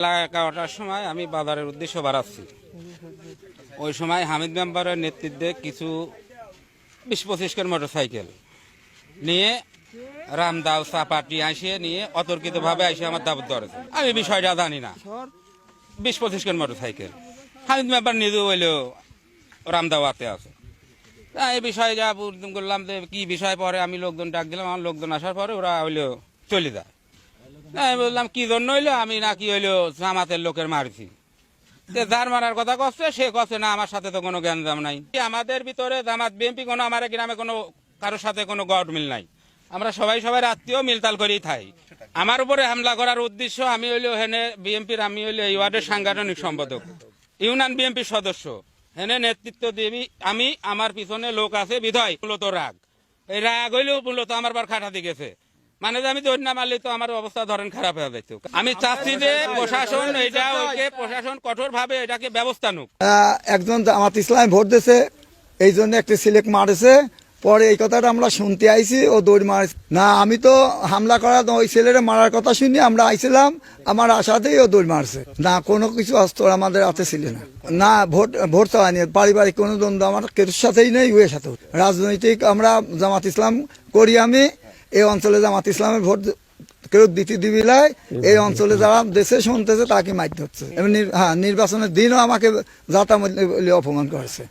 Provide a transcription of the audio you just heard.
11টার সময় আমি বাজারের উদ্দেশ্যে বাড়াচ্ছি। ওই সময় হামিদ মেম্বারের নেতৃত্বে কিছু 20-25 জন মোটরসাইকেল নিয়ে রামদাও চাপাটি আসিয়ে নিয়ে অতর্কিতভাবে এসে আমার দাবত ধরেছে। আমি বিষয়টা জানি না। 20-25 জন মোটরসাইকেল হামিদ মেম্বার নিজেও হইলেও রামদাওয়াতে আছে। এই বিষয়ে যা করলাম যে কি বিষয়, পরে আমি লোকজন ডাক দিলাম। আমার লোকজন আসার পরে ওরা হইলো চলে যায়। আমি বললাম কি জন্য হইলো, আমি নাকি হইলো জামাতের লোকের মারছি। যার মারার কথা কচ্ছে সে কচ্ছে না আমার সাথে তো কোনো জ্ঞানজাম নাই। আমাদের ভিতরে জামাত বিএনপি কোনো আমার গ্রামে কোনো কারোর সাথে কোনো গড মিল নাই। আমরা সবাই আত্মীয় মিলতাল করেই থাই। আমার উপরে হামলা করার উদ্দেশ্য, আমি হইলো হেনে বিএনপির, আমি হইলো এই ওয়ার্ডের সাংগঠনিক সম্পাদক, ইউনিয়ন বিএনপির সদস্য। হেনে নেতৃত্ব দেবী আমি, আমার পিছনে লোক আছে বিধায় মূলত রাগ। এই রাগ হইলেও মূলত আমার বার খাটাতে গেছে। মানে যে আমি দৌড় না মারলে তো আমার অবস্থা ধরেন খারাপ হয়ে যেত। আমি চাচ্ছি যে প্রশাসন প্রশাসন কঠোর ভাবে এটাকে ব্যবস্থা নিক। একজন জামাত ইসলাম ভোট দিয়েছে, এই জন্য একটা সিলেক্ট মারেছে। পরে এই কথাটা আমরা শুনতে আইছি, ও দৌড় মারছে না। আমি তো হামলা করা ওই ছেলেরা মারার কথা শুনি আমরা আইছিলাম, আমার আশাতেই ও দৌড় মারছে। না কোনো কিছু অস্ত্র আমাদের হাতে ছিল না। না ভোট চাওয়ানি, পারিবারিক কোনো দ্বন্দ্ব আমার কেউর সাথেই নেই, উয়ের সাথেও। রাজনৈতিক আমরা জামাত ইসলাম করি। আমি এই অঞ্চলে জামাত ইসলামের ভোট কেউ দিতে দিবিলাই, এই অঞ্চলে যারা দেশে শুনতেছে তাকে মারতে হচ্ছে। নির্বাচনের দিনও আমাকে যাতা অপমান করেছে।